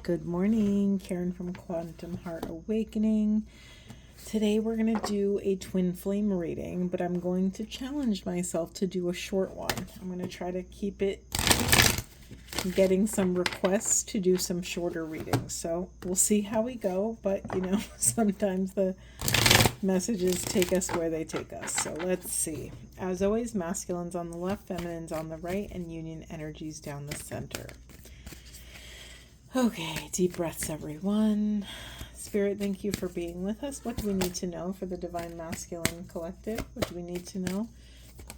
Good morning, Karen from Quantum Heart Awakening. Today we're going to do a twin flame reading, but I'm going to challenge myself to do a short one. I'm going to try to keep it getting some requests to do some shorter readings. So we'll see how we go, but sometimes the messages take us where they take us. So let's see. As always, masculines on the left, feminines on the right, and union energies down the center. Okay, deep breaths, everyone. Spirit, thank you for being with us. What do we need to know for the Divine Masculine Collective? What do we need to know?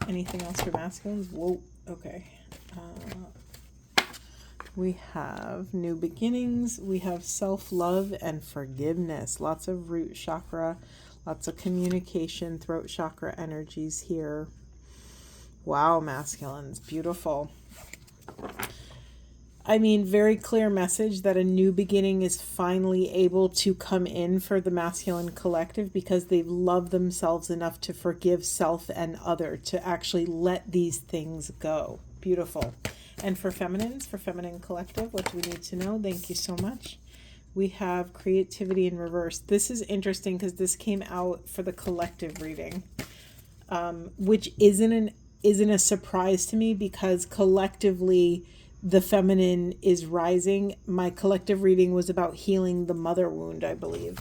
Anything else for masculines? Whoa, okay. We have new beginnings. We have self-love and forgiveness. Lots of root chakra, lots of communication, throat chakra energies here. Wow, masculines, beautiful. Very clear message that a new beginning is finally able to come in for the masculine collective because they've loved themselves enough to forgive self and other, to actually let these things go. Beautiful. And for feminines, for feminine collective, what do we need to know? Thank you so much. We have creativity in reverse. This is interesting because this came out for the collective reading, which isn't a surprise to me because collectively the feminine is rising. My collective reading was about healing the mother wound, I believe.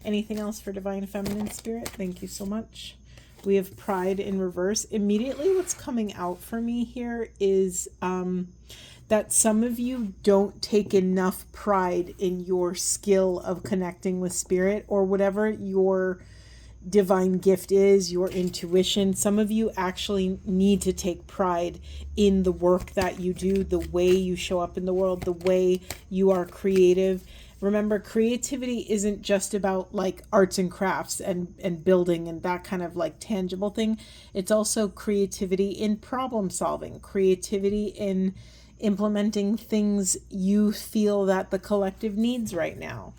Anything else for Divine Feminine Spirit? Thank you so much. We have pride in reverse. Immediately what's coming out for me here is that some of you don't take enough pride in your skill of connecting with spirit or whatever your divine gift is, your intuition. Some of you actually need to take pride in the work that you do, the way you show up in the world, the way you are creative. Remember, creativity isn't just about like arts and crafts and building and that kind of like tangible thing. It's also creativity in problem solving, creativity in implementing things you feel that the collective needs right now.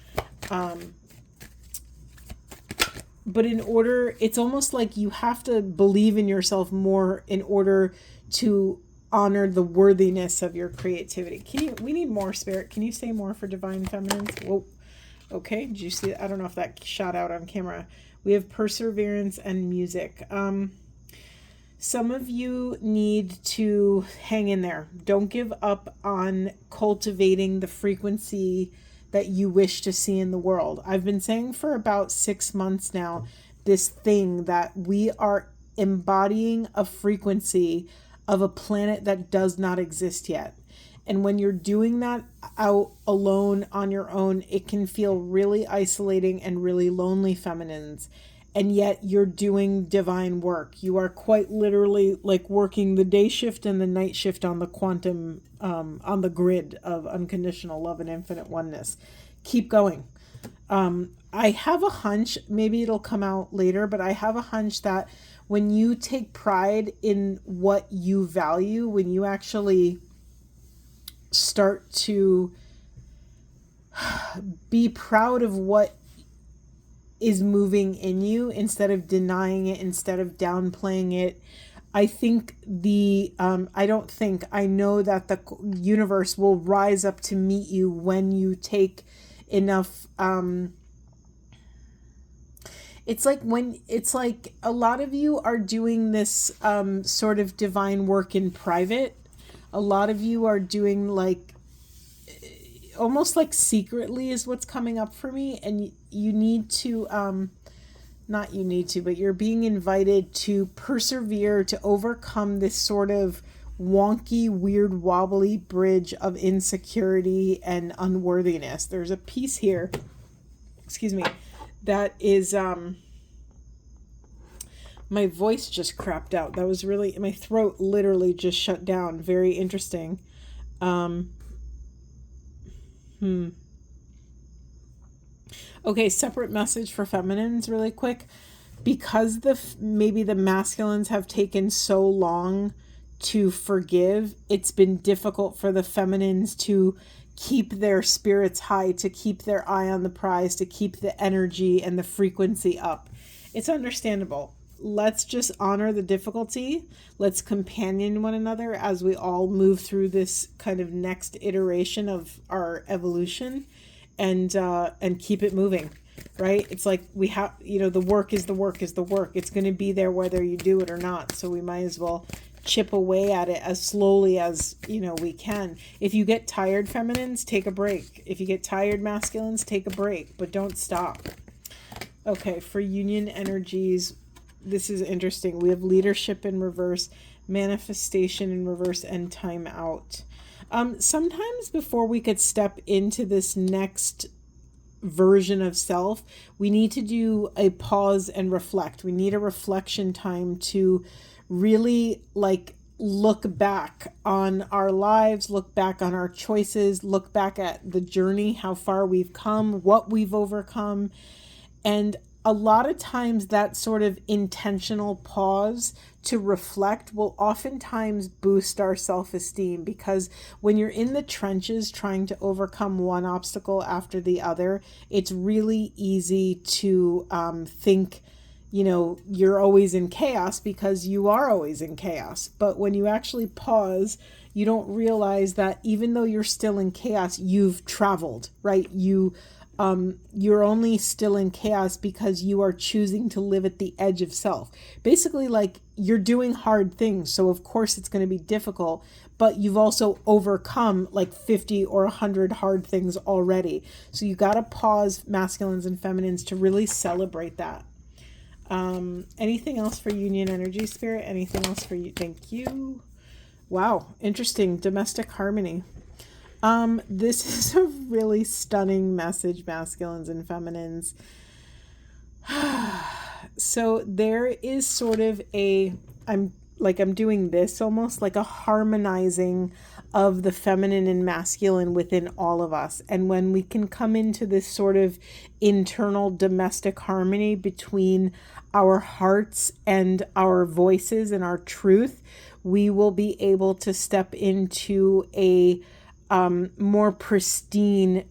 But it's almost like you have to believe in yourself more in order to honor the worthiness of your creativity. We need more, Spirit. Can you say more for Divine Feminines? Whoa. Okay. Did you see? I don't know if that shot out on camera. We have perseverance and music. Some of you need to hang in there. Don't give up on cultivating the frequency that you wish to see in the world. I've been saying for about 6 months now, this thing that we are embodying a frequency of a planet that does not exist yet. And when you're doing that out alone on your own, it can feel really isolating and really lonely, feminines. And yet you're doing divine work. You are quite literally like working the day shift and the night shift on the quantum, on the grid of unconditional love and infinite oneness. Keep going. I have a hunch, maybe it'll come out later, but I have a hunch that when you take pride in what you value, when you actually start to be proud of what is moving in you instead of denying it, instead of downplaying it, I know that the universe will rise up to meet you when you take enough. It's like a lot of you are doing this sort of divine work in private. A lot of you are doing like almost like secretly is what's coming up for me, and you need to but you're being invited to persevere, to overcome this sort of wonky, weird, wobbly bridge of insecurity and unworthiness. There's a piece here, that is my voice just crapped out. That was really, my throat literally just shut down. Very interesting. Okay, separate message for feminines really quick. Because maybe the masculines have taken so long to forgive, it's been difficult for the feminines to keep their spirits high, to keep their eye on the prize, to keep the energy and the frequency up. It's understandable. let's just honor the difficulty. Let's companion one another as we all move through this kind of next iteration of our evolution, and keep it moving, right? It's like we have, the work is the work is the work. It's going to be there whether you do it or not. So we might as well chip away at it as slowly as, we can. If you get tired, feminines, take a break. If you get tired, masculines, take a break, but don't stop. Okay, for union energies, this is interesting. We have leadership in reverse, manifestation in reverse, and time out. Sometimes before we could step into this next version of self, we need to do a pause and reflect. We need a reflection time to really look back on our lives, look back on our choices, look back at the journey, how far we've come, what we've overcome. And a lot of times that sort of intentional pause to reflect will oftentimes boost our self-esteem, because when you're in the trenches trying to overcome one obstacle after the other, it's really easy to think, you're always in chaos, because you are always in chaos. But when you actually pause, you don't realize that even though you're still in chaos, you've traveled, right? You're only still in chaos because you are choosing to live at the edge of self. Basically, you're doing hard things, so of course it's going to be difficult, but you've also overcome 50 or 100 hard things already. So you got to pause, masculines and feminines, to really celebrate that. Anything else for union energy, Spirit? Anything else for you? Thank you. Wow, interesting. Domestic harmony. This is a really stunning message, masculines and feminines. So there is sort of I'm doing this almost like a harmonizing of the feminine and masculine within all of us. And when we can come into this sort of internal domestic harmony between our hearts and our voices and our truth, we will be able to step into a more pristine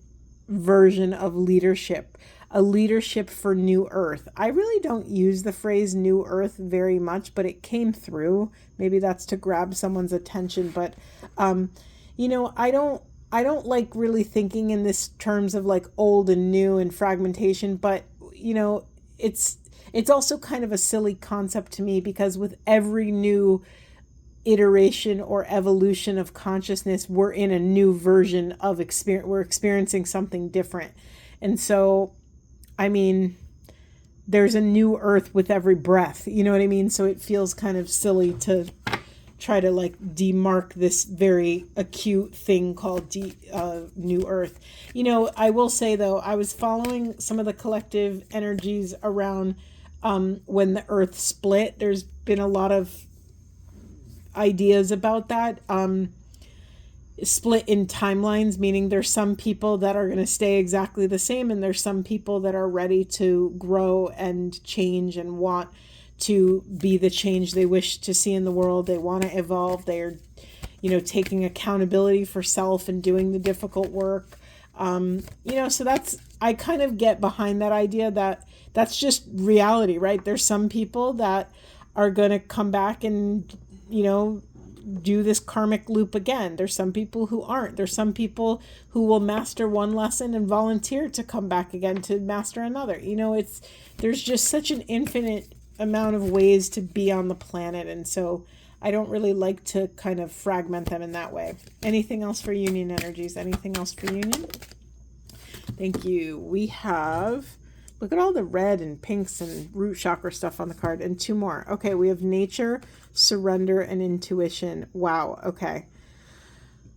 version of leadership, a leadership for New Earth. I really don't use the phrase New Earth very much, but it came through. Maybe that's to grab someone's attention, but I don't like really thinking in this terms of old and new and fragmentation, but it's also kind of a silly concept to me, because with every new iteration or evolution of consciousness, we're in a new version of experience. We're experiencing something different. And so, there's a new earth with every breath, you know what I mean? So it feels kind of silly to try to demark this very acute thing called new earth. I will say though, I was following some of the collective energies around when the earth split. There's been a lot of ideas about that. Split in timelines, meaning there's some people that are going to stay exactly the same, and there's some people that are ready to grow and change and want to be the change they wish to see in the world. They want to evolve. They're, taking accountability for self and doing the difficult work. So I kind of get behind that idea that that's just reality, right? There's some people that are going to come back and, do this karmic loop again. There's some people who aren't. There's some people who will master one lesson and volunteer to come back again to master another. There's just such an infinite amount of ways to be on the planet. And so I don't really like to kind of fragment them in that way. Anything else for union energies? Anything else for union? Thank you. We have, look at all the red and pinks and root chakra stuff on the card, and two more. Okay, we have nature, surrender, and intuition. Wow. Okay.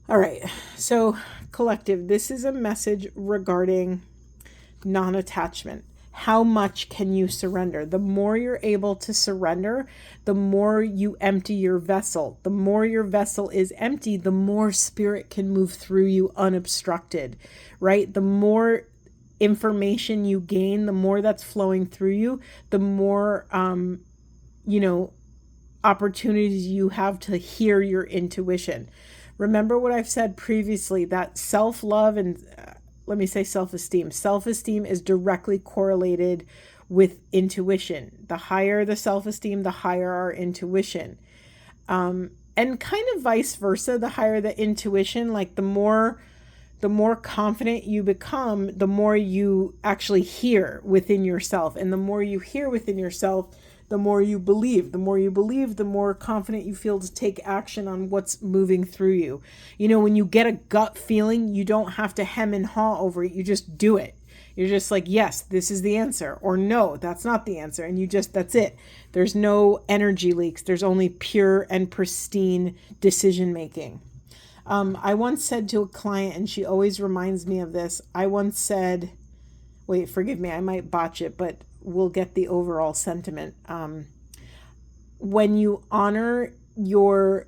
All right. So collective, this is a message regarding non-attachment. How much can you surrender? The more you're able to surrender, the more you empty your vessel. The more your vessel is empty, the more spirit can move through you unobstructed, right? The more information you gain, the more that's flowing through you, the more, opportunities you have to hear your intuition. Remember what I've said previously, that self-love and let me say self-esteem. Self-esteem is directly correlated with intuition. The higher the self-esteem, the higher our intuition. And kind of vice versa, the higher the intuition, like the more confident you become, the more you actually hear within yourself. And the more you hear within yourself, the more you believe. The more you believe, the more confident you feel to take action on what's moving through you. You know, when you get a gut feeling, you don't have to hem and haw over it. You just do it. You're just like, yes, this is the answer, or no, that's not the answer. And that's it. There's no energy leaks. There's only pure and pristine decision making. I once said to a client, and she always reminds me of this. I once said, wait, forgive me, I might botch it, but we'll get the overall sentiment. When you honor your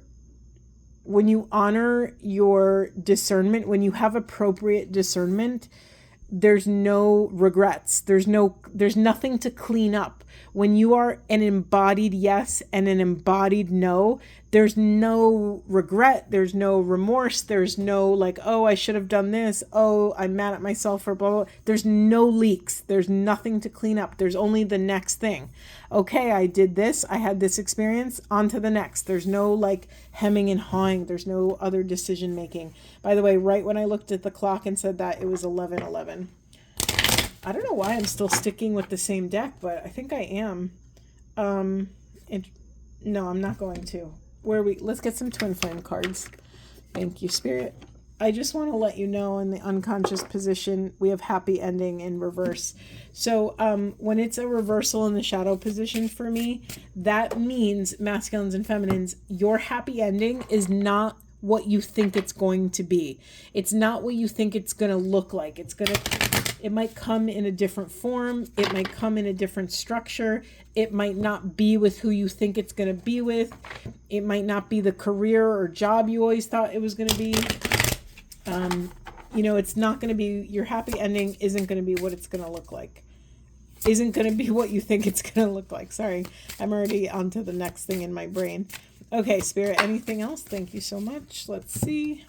discernment, when you have appropriate discernment, there's no regrets. There's nothing to clean up. When you are an embodied yes and an embodied no, there's no regret. There's no remorse. There's no like, oh, I should have done this. Oh, I'm mad at myself for blah, blah. There's no leaks. There's nothing to clean up. There's only the next thing. Okay, I did this. I had this experience. On to the next. There's no like hemming and hawing. There's no other decision making. By the way, right when I looked at the clock and said that, it was 11:11. I don't know why I'm still sticking with the same deck, but I think I am. No, I'm not going to. Let's get some twin flame cards. Thank you, Spirit. I just want to let you know in the unconscious position, we have happy ending in reverse. So when it's a reversal in the shadow position for me, that means masculines and feminines, your happy ending is not what you think it's going to be. It's not what you think it's going to look like. It might come in a different form. It might come in a different structure. It might not be with who you think it's going to be with. It might not be the career or job you always thought it was going to be. It's not going to be, your happy ending isn't going to be what it's going to look like. Isn't going to be what you think it's going to look like. Sorry, I'm already on to the next thing in my brain. Okay, Spirit, anything else? Thank you so much. Let's see.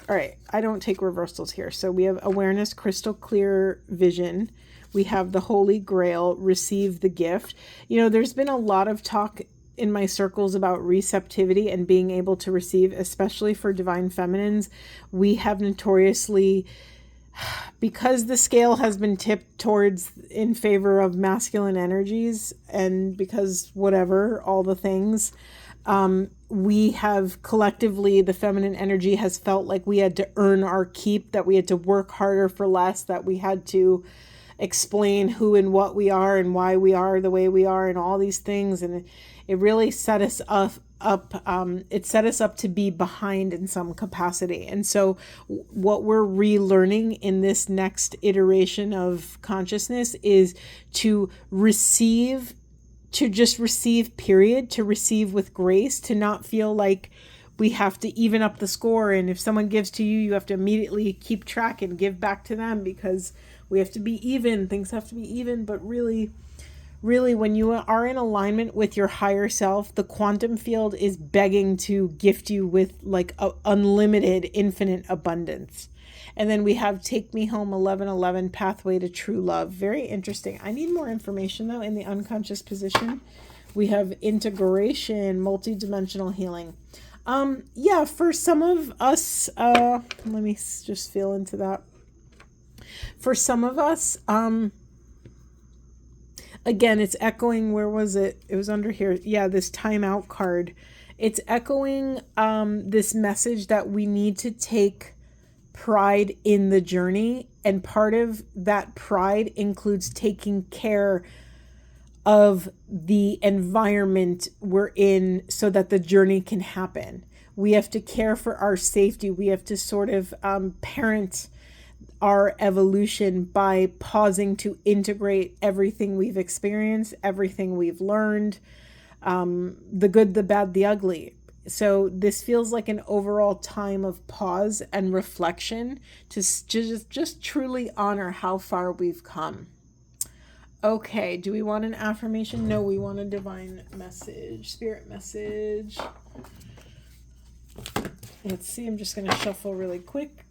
All right, I don't take reversals here. So we have awareness, crystal clear vision. We have the Holy Grail, receive the gift. There's been a lot of talk in my circles about receptivity and being able to receive, especially for divine feminines. We have notoriously, because the scale has been tipped towards in favor of masculine energies, and because whatever, all the things, we have collectively, the feminine energy has felt like we had to earn our keep, that we had to work harder for less, that we had to explain who and what we are and why we are the way we are and all these things. And it really set us up. It set us up to be behind in some capacity. And so what we're relearning in this next iteration of consciousness is to receive, to just receive, period, to receive with grace, to not feel like we have to even up the score. And if someone gives to you, you have to immediately keep track and give back to them because we have to be even. Things have to be even. But really, when you are in alignment with your higher self, the quantum field is begging to gift you with like unlimited, infinite abundance. And then we have Take Me Home 11:11, Pathway to True Love. Very interesting. I need more information though in the unconscious position. We have integration, multidimensional healing. For some of us, let me just feel into that. For some of us, again, it's echoing, where was it? It was under here. Yeah, this timeout card. It's echoing this message that we need to take pride in the journey. And part of that pride includes taking care of the environment we're in so that the journey can happen. We have to care for our safety. We have to sort of parent our evolution by pausing to integrate everything we've experienced, everything we've learned, the good, the bad, the ugly. So this feels like an overall time of pause and reflection to just truly honor how far we've come. Okay, do we want an affirmation? No, we want a divine message, spirit message. Let's see, I'm just going to shuffle really quick.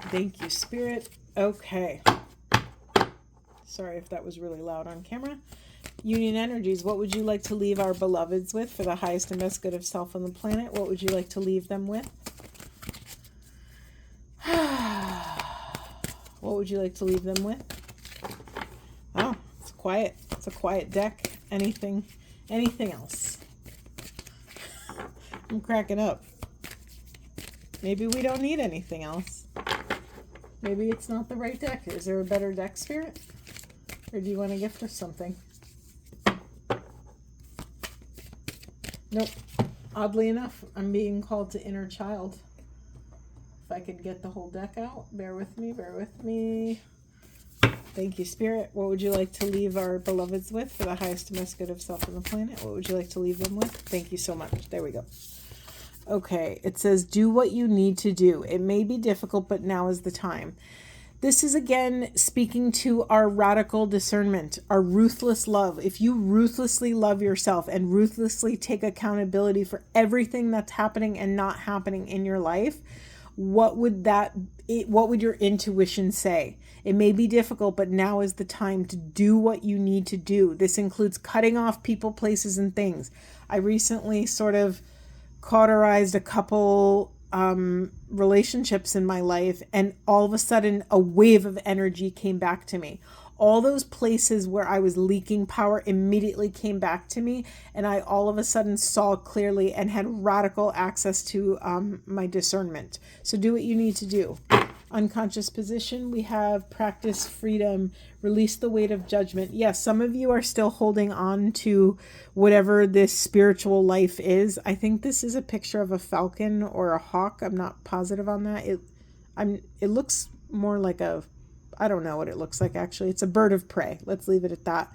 Thank you, Spirit. Okay. Sorry if that was really loud on camera. Union energies, what would you like to leave our beloveds with for the highest and best good of self on the planet? What would you like to leave them with? What would you like to leave them with? Oh, it's quiet. It's a quiet deck. Anything else? I'm cracking up. Maybe we don't need anything else. Maybe it's not the right deck. Is there a better deck, Spirit? Or do you want to gift us something? Nope. Oddly enough, I'm being called to inner child. If I could get the whole deck out. Bear with me, bear with me. Thank you, Spirit. What would you like to leave our beloveds with for the highest and best good of self on the planet? What would you like to leave them with? Thank you so much. There we go. Okay, it says, do what you need to do. It may be difficult, but now is the time. This is, again, speaking to our radical discernment, our ruthless love. If you ruthlessly love yourself and ruthlessly take accountability for everything that's happening and not happening in your life, what would your intuition say? It may be difficult, but now is the time to do what you need to do. This includes cutting off people, places, and things. I recently sort of cauterized a couple relationships in my life, and all of a sudden a wave of energy came back to me. All those places where I was leaking power immediately came back to me, and I all of a sudden saw clearly and had radical access to my discernment. So do what you need to do. Unconscious position, we have practice freedom, release the weight of judgment. Yes, some of you are still holding on to whatever this spiritual life is. I think this is a picture of a falcon or a hawk. I'm not positive on that. It looks more like I don't know what it looks like actually. It's a bird of prey. Let's leave it at that.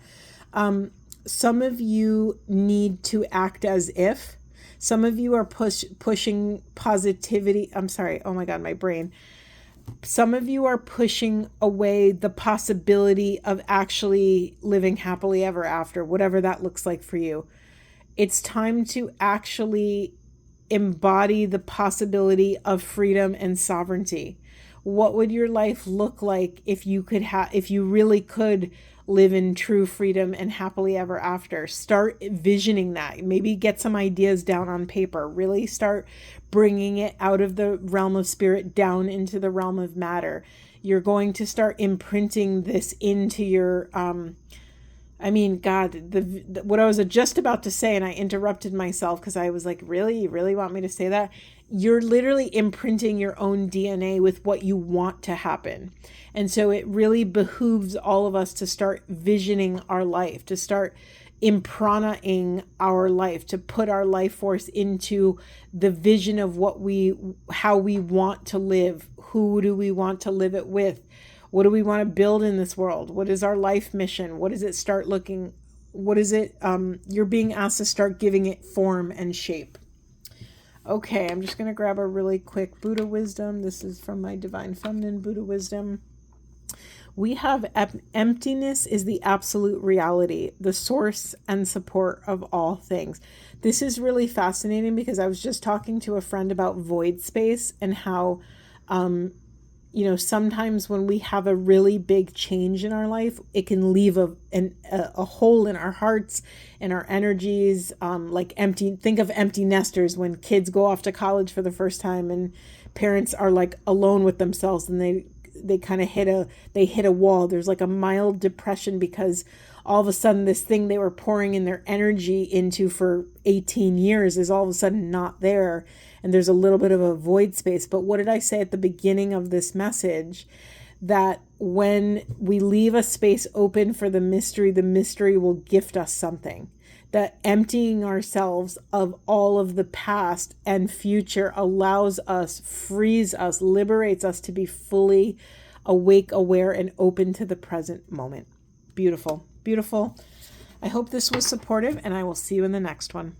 Some of you need to act as if. Some of you are pushing positivity. I'm sorry. Oh my God, my brain. Some of you are pushing away the possibility of actually living happily ever after, whatever that looks like for you. It's time to actually embody the possibility of freedom and sovereignty. What would your life look like if you really could live in true freedom and happily ever after? Start visioning that. Maybe get some ideas down on paper. Really start bringing it out of the realm of spirit down into the realm of matter. You're going to start imprinting this into your what I was just about to say, and I interrupted myself because I was like, really? You really want me to say that? You're literally imprinting your own DNA with what you want to happen. And so it really behooves all of us to start visioning our life, to start impranaing our life, to put our life force into the vision of how we want to live. Who do we want to live it with? What do we want to build in this world? What is our life mission? What does it start looking? What is it? You're being asked to start giving it form and shape. Okay, I'm just going to grab a really quick Buddha wisdom. This is from my Divine Feminine Buddha wisdom. We have emptiness is the absolute reality, the source and support of all things. This is really fascinating because I was just talking to a friend about void space and how, sometimes when we have a really big change in our life, it can leave a hole in our hearts and our energies, like empty. Think of empty nesters when kids go off to college for the first time and parents are like alone with themselves and they kind of hit a wall. There's like a mild depression because all of a sudden this thing they were pouring in their energy into for 18 years is all of a sudden not there. And there's a little bit of a void space. But what did I say at the beginning of this message? That when we leave a space open for the mystery will gift us something. That emptying ourselves of all of the past and future allows us, frees us, liberates us to be fully awake, aware, and open to the present moment. Beautiful, beautiful. I hope this was supportive, and I will see you in the next one.